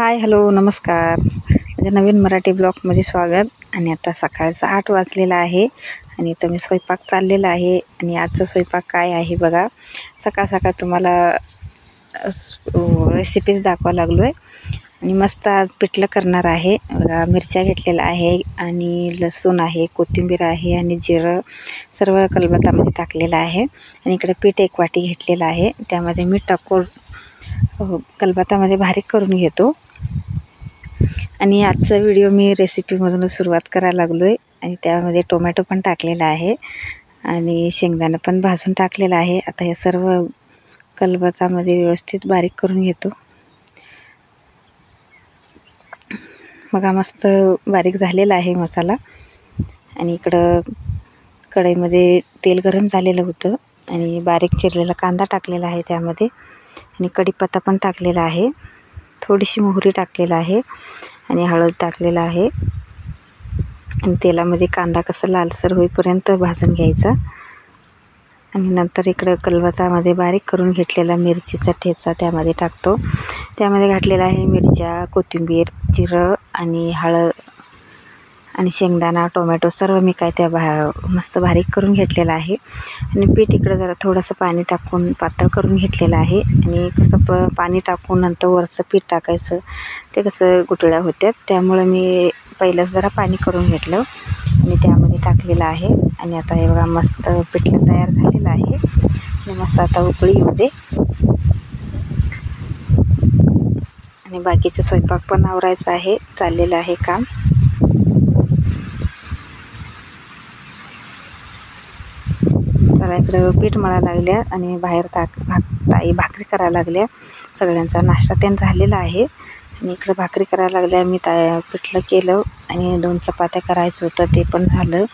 हाय, hello, नमस्कार. माझ्या नवीन मराठी ब्लॉगमध्ये स्वागत. आणि आता सकाळचं 8 वाजलेलं आहे आणि इथं मी स्वयंपाक चाललेला आहे. आणि आजचा स्वयंपाक काय आहे बघा. सकाळ सकाळ तुम्हाला रेसिपीज दाखवा लागलो आहे. आणि मस्त आज पिठलं करणार आहे बघा. मिरच्या घेतलेल्या आहे आणि लसूण आहे, कोथिंबीर आहे आणि जिरं सर्व कलबत्तामध्ये टाकलेलं आहे. आणि इकडे पीठ 1 वाटी घेतलेलं आहे, त्यामध्ये मीठ टाकून कलबत्तामध्ये बारीक करून घेतो. आणि आजचा व्हिडिओ मी रेसिपीमधूनच सुरुवात करायला लागलो आहे. आणि त्यामध्ये टोमॅटो पण टाकलेला आहे आणि शेंगदाणं पण भाजून टाकलेलं आहे. आता हे सर्व कलबत्तामध्ये व्यवस्थित बारीक करून घेतो. बघा मस्त बारीक झालेला आहे मसाला. आणि इकडं कढईमध्ये तेल गरम झालेलं होतं आणि बारीक चिरलेला कांदा टाकलेला आहे त्यामध्ये. आणि कढीपत्ता पण टाकलेला आहे, थोडीशी मोहरी टाकलेला आहे आणि हळद टाकलेला आहे. आणि तेलामध्ये कांदा कसा लालसर होईपर्यंत भाजून घ्यायचा. आणि नंतर इकडं कलबत्तामध्ये बारीक करून घेतलेला मिरचीचा ठेचा त्यामध्ये टाकतो. त्यामध्ये घातलेला आहे मिरच्या, कोथिंबीर, जिरं आणि हळद आणि शेंगदाणा, टोमॅटो सर्व मी काय त्या मस्त बारीक करून घेतलेला आहे. आणि पीठ इकडं जरा थोडंसं पाणी टाकून पातळ करून घेतलेलं आहे. आणि कसं पाणी टाकून नंतर वरचं पीठ टाकायचं, ते कसं गुठळ्या होत्यात, त्यामुळं मी पहिलंच जरा पाणी करून घेतलं आणि त्यामध्ये टाकलेलं आहे. आणि आता हे बघा मस्त पिठलं तयार झालेलं आहे. आणि मस्त आता उकळी येऊ दे. आणि बाकीचं स्वयंपाक पण आवरायचं आहे, चाललेलं आहे काम. चला इकडं पीठ मळायला लागल्या आणि बाहेर ताई भाकरी करायला लागल्या. सगळ्यांचा नाश्ता त्यानं झालेला आहे. आणि इकडं भाकरी करायला लागल्या. मी पिठलं केलं आणि 2 चपात्या करायचं होतं, ते पण झालं.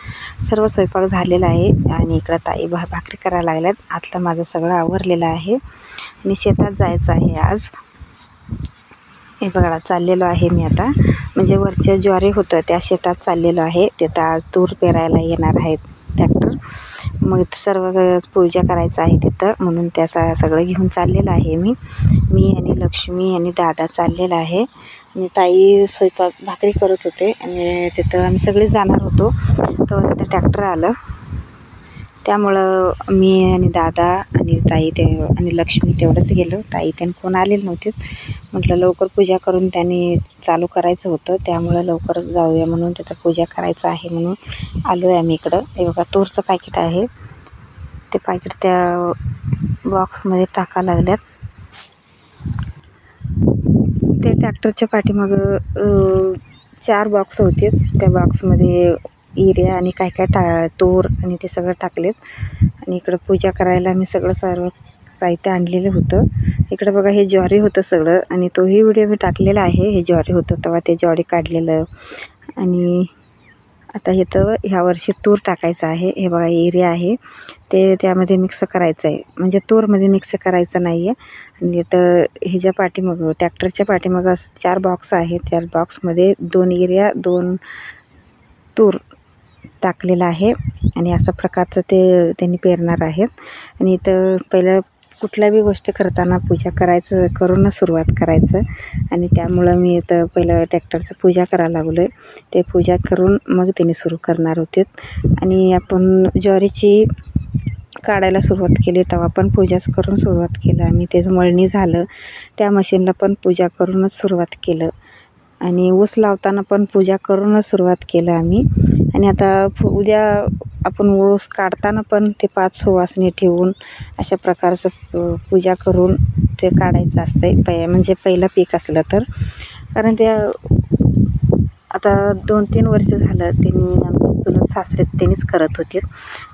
सर्व स्वयंपाक झालेला आहे. आणि इकडं ताई भाकरी करायला लागल्यात. आतलं माझं सगळं आवरलेलं आहे. आणि शेतात जायचं आहे आज. हे बघा चाललेलो आहे मी आता, म्हणजे वरचे ज्वारी होतं त्या शेतात चाललेलो आहे. तिथं आज तूर पेरायला येणार आहेत ट्रॅक्टर. मग सर्व पूजा करायचं आहे तिथं, म्हणून त्या सगळं घेऊन चाललेलं आहे मी आणि लक्ष्मी आणि दादा चाललेला आहे. आणि ताई स्वयंपाक भाकरी करत होते आणि तिथं आम्ही सगळे जाणार होतो. तर तिथं ट्रॅक्टर आलं, त्यामुळं मी आणि दादा आणि ताई आणि लक्ष्मी तेवढंच गेलो. ताई त्यांनी कोण आलेले नव्हते. म्हटलं लवकर पूजा करून त्यांनी चालू करायचं होतं, त्यामुळं लवकर जाऊया म्हणून तिथं पूजा करायचं आहे म्हणून आलो आहे आम्ही इकडं. हे बघा तूरचं पॅकेट आहे, ते पॅकेट त्या बॉक्समध्ये टाकायला लागल्यात. ते ट्रॅक्टरच्या पाठीमागं 4 बॉक्स होते, त्या बॉक्समध्ये युरिया आणि काय तूर आणि ते सगळं टाकलेत. आणि इकडं पूजा करायला मी सर्व साहित्य आणलेलं होतं. इकडं बघा हे ज्वारी होतं सगळं, आणि तोही व्हिडिओ मी टाकलेला आहे. हे ज्वारी होतं तेव्हा ते ज्वारी काढलेलं. आणि आता इथं ह्या वर्षी तूर टाकायचं आहे. हे बघा युरिया आहे, ते त्यामध्ये मिक्स करायचं आहे, म्हणजे तूरमध्ये मिक्स करायचं नाही आहे. आणि इथं ह्याच्या पाठीमागं ट्रॅक्टरच्या पाठीमागं 4 बॉक्स आहेत. 4 बॉक्समध्ये 2 युरिया 2 तूर टाकलेलं आहे. आणि अशा प्रकारचं ते त्यांनी पेरणार आहेत. आणि इथं पहिलं कुठल्या बी गोष्टी करताना पूजा करूनच सुरुवात करायचं. आणि त्यामुळं मी इथं पहिलं ट्रॅक्टरचं पूजा करायला लागलो आहे. ते पूजा करून मग त्यांनी सुरू करणार होते. आणि आपण ज्वारीची काढायला सुरुवात केली तेव्हा पण पूजाच करून सुरुवात केलं आम्ही. त्याचं मळणी झालं, त्या मशीनला पण पूजा करूनच सुरुवात केलं. आणि ऊस लावताना पण पूजा करूनच सुरुवात केलं आम्ही. आणि आता उद्या आपण ऊस काढताना पण ते 5 सुवासिनी ठेवून अशा प्रकारचं पूजा करून ते काढायचं असतं म्हणजे पहिलं पीक असलं तर. कारण त्या आता 2-3 वर्ष झालं त्यांनी आमचे चुलत सासरे त्यांनीच करत होते.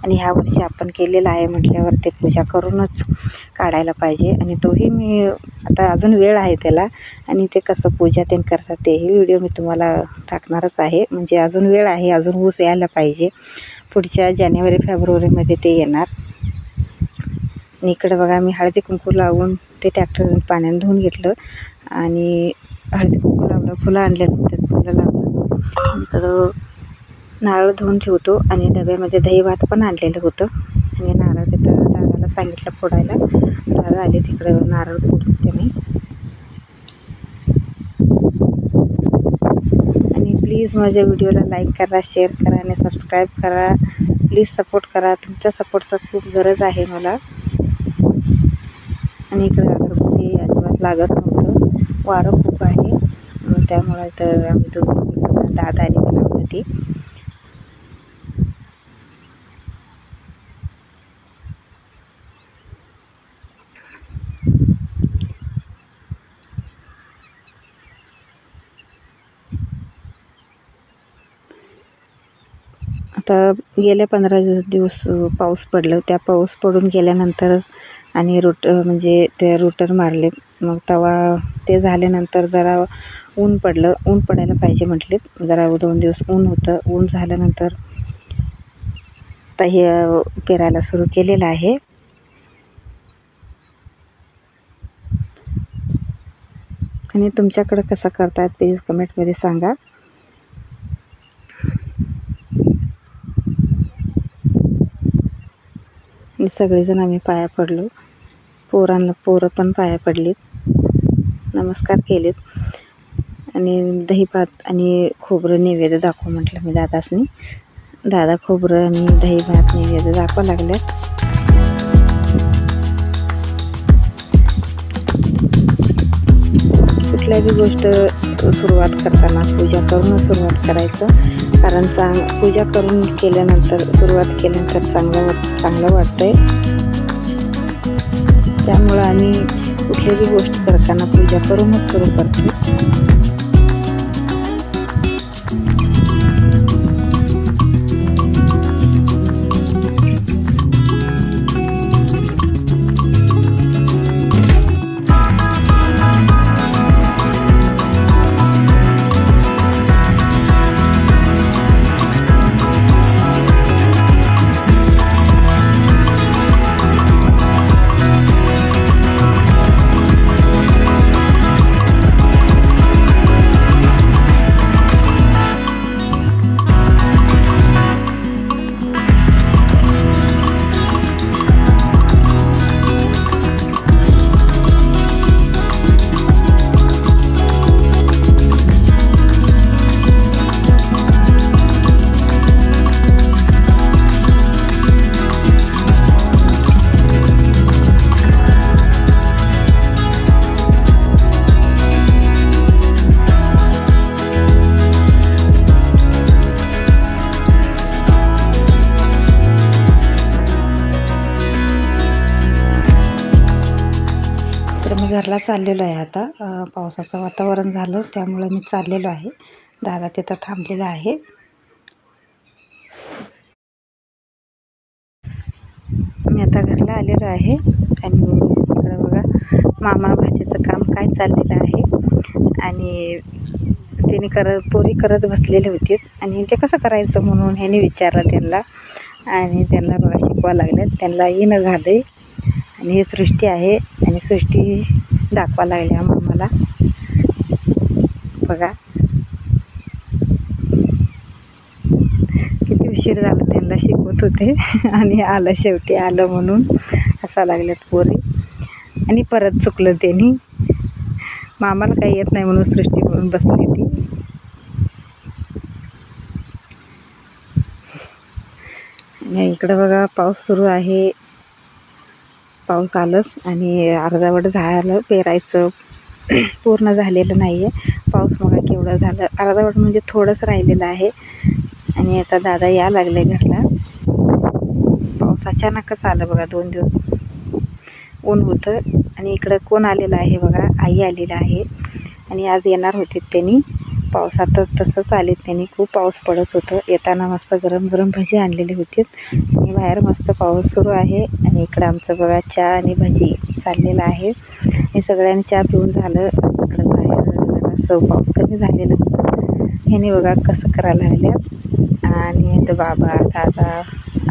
आणि ह्या वर्षी आपण केलेलं आहे म्हटल्यावर ते पूजा करूनच काढायला पाहिजे. आणि तोही मी आता अजून वेळ आहे त्याला, आणि ते कसं पूजा ते करतात तेही व्हिडिओ मी तुम्हाला टाकणारच आहे. म्हणजे अजून वेळ आहे, अजून ऊस यायला पाहिजे. पुढच्या जानेवारी-फेब्रुवारीमध्ये ते येणार. आणि इकडं बघा मी हळदी कुंकू लावून ते ट्रॅक्टर पाण्याने धुवून घेतलं आणि हळदी कुंकू लावलं, फुलं आणलेलं होतं, फुलं लावलं. इकडं नारळ धुवून ठेवतो आणि डब्यामध्ये दही भात पण आणलेलं होतं. आणि नारळ तिथं दादाला सांगितलं फोडायला. दादा आले तिकडं नारळ फोडते मी. प्लीज माझ्या व्हिडिओला लाईक करा, शेअर करा आणि सबस्क्राईब करा. प्लीज सपोर्ट करा. तुमच्या सपोर्टचा खूप गरज आहे मला. आणि इकडे अगरबत्ती अजिबात लागत नव्हतं, वारं खूप आहे, त्यामुळे तर आम्ही दोघी दादा आणि मी लावलं ती. आता गेल्या 15 दिवस पाऊस पडलं. त्या पाऊस पडून गेल्यानंतरच आणि म्हणजे ते रोटर मारले. मग तेव्हा ते झाल्यानंतर जरा ऊन पडलं. ऊन पडायला पाहिजे म्हटले. जरा 2 दिवस ऊन होतं. ऊन झाल्यानंतर आता हे पेरायला सुरू केलेलं आहे. आणि तुमच्याकडं कसं करतात प्लीज कमेंटमध्ये सांगा. सगळेजण आम्ही पाया पडलो. पोरं पण पाया पडलीत, नमस्कार केलेत. आणि दही भात आणि खोबरं नैवेद्य दाखव म्हटलं मी दादासनी. दादा खोबरं आणि दही भात नैवेद्य दाखवा लागल्यात. कुठल्याही गोष्ट सुरुवात करताना पूजा करूनच सुरुवात करायचं. कारण पूजा करून केल्यानंतर सुरुवात केल्यानंतर चांगलं वाटतंय. त्यामुळं आम्ही कुठलीही गोष्ट करताना पूजा करूनच सुरू करतो. मी घरला चाललेलो आहे. आता पावसाचं वातावरण झालं त्यामुळे मी चाललेलो आहे. दादा तिथं थांबलेला आहे. मी आता घरला आलेलो आहे. आणि इकडं बघा मामा भाजीचं काम काय चाललेलं आहे. आणि त्याने पोरी करत बसलेले होते. आणि ते कसं करायचं म्हणून ह्याने विचारलं त्यांना. आणि त्यांना बघा शिकवा लागल्यात. त्यांना येणं झालं. आणि ही सृष्टी आहे. आणि सृष्टी दाखवा लागल्या मामाला. बघा किती उशीर झाला त्यांना शिकवत होते. आणि शेवटी आलं म्हणून हसा लागल्यात पोरी. आणि परत चुकलं त्यांनी. मामाला काही येत नाही म्हणून सृष्टी म्हणून बसली ती. आणि इकडं बघा पाऊस सुरू आहे. पाऊस आलंच आणि अर्धावट झालं पेरायचं. पूर्ण झालेलं नाही आहे. पाऊस मग केवढं झालं. अर्धावट म्हणजे थोडंच राहिलेलं आहे. आणि आता दादा या लागले घरला. पाऊस अचानकच आलं बघा. 2 दिवस ऊन होतं. आणि इकडं कोण आलेलं आहे बघा, आई आलेला आहे. आणि आज येणार होते त्यांनी. पावसातच तसंच आले त्यांनी. खूप पाऊस पडत होतं. येताना मस्त गरम गरम भजी आणलेले होते. आणि बाहेर मस्त पाऊस सुरू आहे. आणि इकडं आमचं बघा चहा आणि भजी चाललेलं आहे. आणि सगळ्यांनी चहा पिऊन झालं. इकडं बाहेर असं पाऊस कमी झालेलं होतं. ह्याने बघा कसं करायला लागल्या. आणि इथं बाबा दादा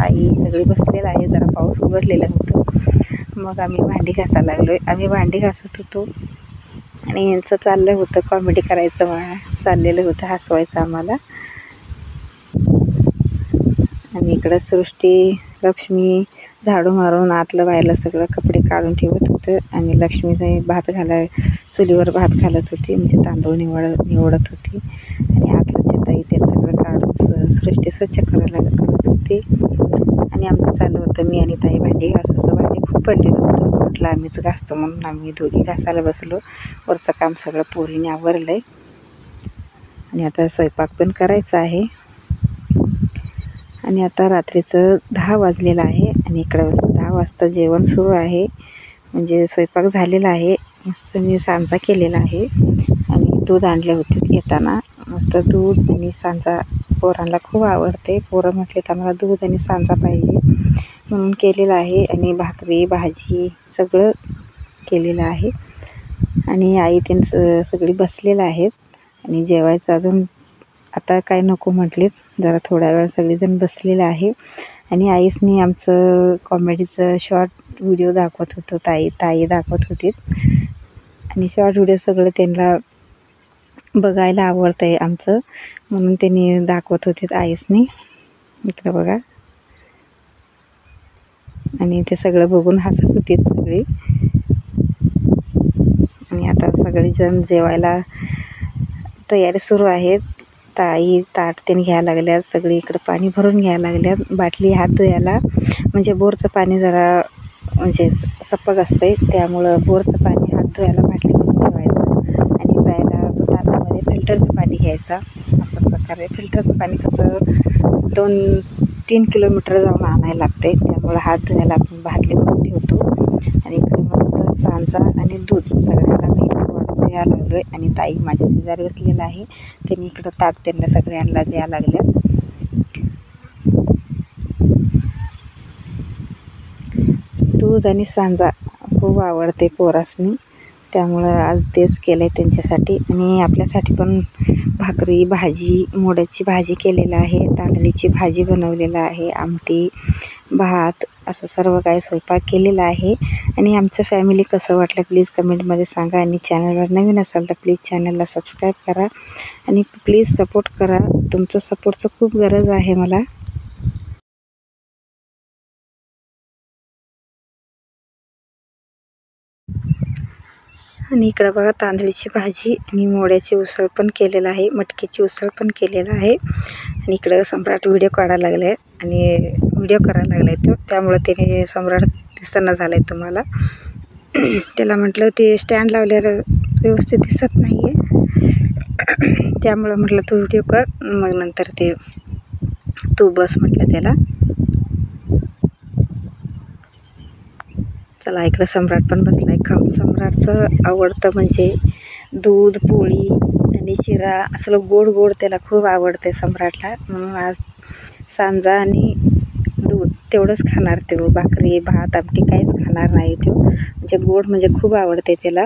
आई सगळे बसलेलं आहे. जरा पाऊस उघडलेला होतं. मग आम्ही भांडी घासायला लागलो. आम्ही भांडी घासत होतो. आणि यांचं चाललं होतं कॉमेडी करायचं चाललेलं होतं, हसवायचं आम्हाला. आणि इकडं सृष्टी लक्ष्मी झाडू मारून आतलं बाहेरलं सगळं कपडे काढून ठेवत होतं. आणि लक्ष्मी भात चुलीवर भात घालत होती. म्हणजे तांदूळ निवडत होती. आणि आतलं चटई सृष्टी स्वच्छ करायला करत होते आणि आमचं चालू होतं मी आणि ताई भांडी घासत होतो. भांडी खूप पडलेलं होतं, म्हटलं आम्हीच घासतो म्हणून आम्ही दोघी घासायला बसलो. वरचं काम सगळं पोरीने आवरलं आहे आणि आता स्वयंपाक पण करायचा आहे. आणि आता रात्रीचं 10 वाजलेलं आहे आणि इकडं 10 वाजता जेवण सुरू आहे, म्हणजे स्वयंपाक झालेला आहे. मस्त मी सांजा केलेला आहे आणि दूध आणले होते येताना. मस्त दूध आणि सांजा पोरांना खूप आवडते. पोरं म्हटले तर आम्हाला दूध आणि सांजा पाहिजे म्हणून केलेलं आहे. आणि भाकरी भाजी सगळं केलेलं आहे. आणि आई त्यांचं सगळी बसलेलं आहेत आणि जेवायचं अजून आता काय नको म्हटलेत, जरा थोडा वेळ सगळेजण बसलेलं आहे. आणि आईसनी आमचं कॉमेडीचं शॉर्ट व्हिडिओ दाखवत होतो, ताई दाखवत होती आणि शॉर्ट व्हिडिओ सगळं त्यांना बघायला आवडतं आहे आमचं, म्हणून त्यांनी दाखवत होते आईसनी. इकडं बघा, आणि ते सगळं बघून हसत होते सगळी. आणि आता सगळेजण जेवायला तयारी सुरू आहेत. ताई ताट त्यांनी घ्यायला लागल्यात, सगळी इकडं पाणी भरून घ्यायला लागल्यात. बाटली हात धुवायला, म्हणजे बोरचं पाणी जरा म्हणजे सपक असतंय, त्यामुळं बोरचं पाणी हात धुवायला बाटली भरून ठेवायचं आणि प्यायला ताटामध्ये फिल्टरचं पाणी घ्यायचं. अशा प्रकारे फिल्टरचं पाणी कसं 2-3 किलोमीटर जाऊन आणायला लागते, त्यामुळं हात धुवायला आपण बाटली भरून ठेवतो. आणि इकडे मस्त सांजा आणि दूध सगळ्यांना मी वाढून द्यायला लागलो आहे. आणि ताई माझ्या शेजारी बसलेला आहे, त्यांनी इकडं ताट त्यांना सगळ्यांना द्यायला लागल्या. दूध आणि सांजा खूप आवडते पोरासनी, त्यामुळं आज तेच केलं आहे त्यांच्यासाठी. आणि आपल्यासाठी पण भाकरी भाजी, मोड्याची भाजी केलेलं आहे, तांदळीची भाजी बनवलेलं आहे, आमटी भात असं सर्व काही स्वयंपाक केलेला आहे. आणि आमचं फॅमिली कसं वाटलं प्लीज कमेंटमध्ये सांगा. आणि चॅनलवर नवीन असाल तर प्लीज चॅनलला सबस्क्राईब करा आणि प्लीज सपोर्ट करा. तुमचं सपोर्टचं खूप गरज आहे मला. आणि इकडं बघा तांदळीची भाजी आणि मोड्याची उसळ पण केलेलं आहे, मटकीची उसळ पण केलेलं आहे. आणि इकडं सम्राट व्हिडिओ काढायला लागला आहे आणि व्हिडिओ करायला लागला आहे तो, त्यामुळं त्याने सम्राट दिसना झाला आहे तुम्हाला. त्याला म्हटलं ते स्टँड लावलेलं व्यवस्थित दिसत नाही आहे, त्यामुळं म्हटलं तू व्हिडिओ कर, मग नंतर ते तू बस म्हटलं त्याला. चला इकडं सम्राट पण बसला आहे. सम्राटचं आवडतं म्हणजे दूध पोळी आणि शिरा असलं गोड गोड त्याला खूप आवडते सम्राटला, म्हणून आज सांजा आणि दूध तेवढंच खाणार तो, भाकरी भात आमटी काहीच खाणार नाही तो, म्हणजे गोड म्हणजे खूप आवडते त्याला.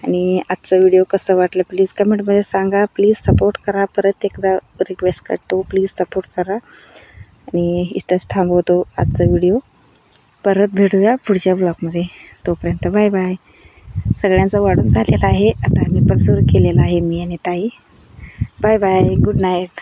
आणि आजचं व्हिडिओ कसं वाटलं प्लीज कमेंटमध्ये सांगा. प्लीज सपोर्ट करा, परत एकदा रिक्वेस्ट करतो प्लीज सपोर्ट करा. आणि इथंच थांबवतो आजचा व्हिडिओ, परत भेटूया पुढच्या ब्लॉगमध्ये. तोपर्यंत बाय बाय. सगळ्यांचं वाढून झालेलं आहे, आता आम्ही पण सुरू केलेलं आहे मी आणि ताई. Bye bye, good night.